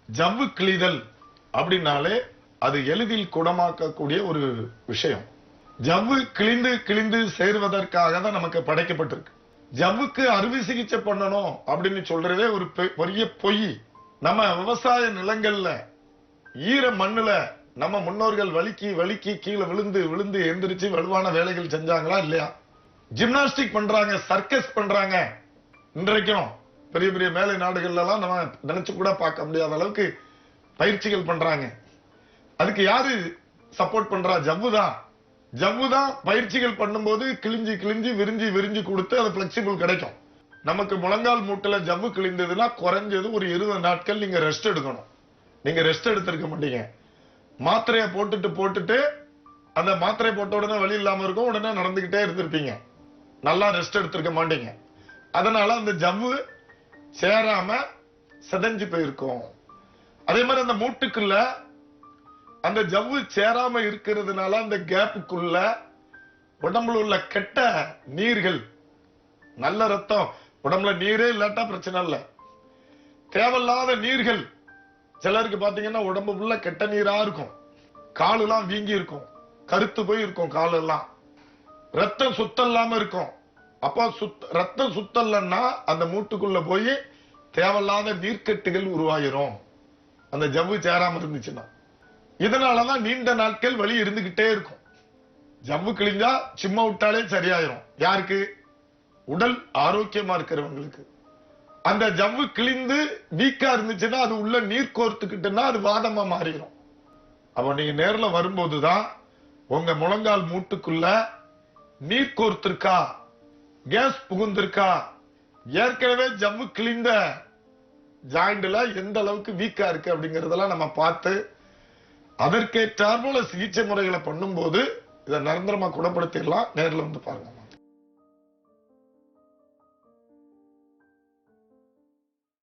ஜவ்வு கிழிதல் அப்படின்னாலே அது எளிதில் குணமாக்கக்கூடிய ஒரு விஷயம். ஜவ்வு கிழிந்து கிழிந்து சேர்வதற்காக தான் நமக்கு படைக்கப்பட்டிருக்கு. ஜவ்வுக்கு அறுவை சிகிச்சை பண்ணணும் அப்படின்னு சொல்றதே ஒரு பெரிய பொய். நம்ம விவசாய நிலங்கள்ல ஈர மண்ணுல நம்ம முன்னோர்கள் வலிக்கி வலிக்கி கீழே விழுந்து விழுந்து எந்திரிச்சு வலுவான வேலைகள் செஞ்சாங்களா இல்லையா? ஜிம்னாஸ்டிக் பண்றாங்க, சர்க்கஸ் பண்றாங்க. இன்றைக்கும் பெரிய பெரிய மேலை நாடுகள்ல எல்லாம் நம்ம நினைச்சு கூட பார்க்க முடியாத அளவுக்கு பயிற்சிகள் பண்றாங்க. அதுக்கு யாரு சப்போர்ட் பண்றா? ஜவ்வுதான். ஜவ்வுதான் பயிற்சிகள் பண்ணும்போது கிழிஞ்சி கிழிஞ்சி விரிஞ்சி விரிஞ்சி கொடுத்து அது பிளெக்சிபிள் கிடைக்கும். நமக்கு முழங்கால் மூட்டுல ஜவ்வு கிழிந்ததுன்னா குறைஞ்சது ஒரு 20 நாட்கள் நீங்க ரெஸ்ட் எடுக்கணும். நீங்க ரெஸ்ட் எடுத்திருக்க மாட்டீங்க. மாத்திரையை போட்டுட்டு அந்த மாத்திரை போட்ட உடனே வலி இல்லாம இருக்கும், உடனே நடந்துகிட்டே இருந்திருப்பீங்க. நல்லா ரெஸ்ட் எடுத்திருக்க மாட்டீங்க. அதனால அந்த ஜவ்வு சேராம செதஞ்சு போயிருக்கும். அதே மாதிரி அந்த மூட்டுக்குள்ள அந்த ஜவ்வு சேராம இருக்கிறதுனால அந்த கேப்புக்குள்ள உடம்புல உள்ள கெட்ட நீர்கள், நல்ல ரத்தம் உடம்புல நீரே இல்லாட்டா பிரச்சனை இல்ல, தேவையில்லாத நீர்கள் சிலருக்கு பாத்தீங்கன்னா உடம்பு உள்ள கெட்ட நீரா இருக்கும், காலெல்லாம் வீங்கி இருக்கும், கருத்து போய் இருக்கும், காலெல்லாம் ரத்தம் சுத்தம் இல்லாம இருக்கும். அப்ப ரத்தம் சுத்தம்னா அந்த மூட்டுக்குள்ள போய் தேவையில்லாத நீர்க்கட்டுகள் உருவாயிரும் அந்த ஜவ்வு சேராம இருந்துச்சுன்னா. இதனாலதான் நீண்ட நாட்கள் வலி இருந்துகிட்டே இருக்கும். ஜவ்வு கிழிஞ்சா சும்மா விட்டாலே சரியாயிரும். யாருக்கு? உடல் ஆரோக்கியமா இருக்கிறவங்களுக்கு. அந்த ஜவ்வு கிழிந்து வீக்கா இருந்துச்சுன்னா அது உள்ள நீர் கோர்த்துக்கிட்டுன்னா அது வாதமா மாறிடும். அப்ப நீங்க நேர்ல வரும்போதுதான் உங்க முழங்கால் மூட்டுக்குள்ள நீர் கோர்த்திருக்கா, கேஸ் புகுந்திருக்கா, ஏற்கனவே ஜவ்வு கிழிந்த ஜாயிண்ட்ல எந்த அளவுக்கு வீக்கா இருக்கு அப்படிங்கறதெல்லாம் நம்ம பார்த்து அதற்கேற்றார் போல சிகிச்சை முறைகளை பண்ணும்போது இதை நிரந்தரமா குணப்படுத்திடலாம். நேர்ல வந்து பாருங்க.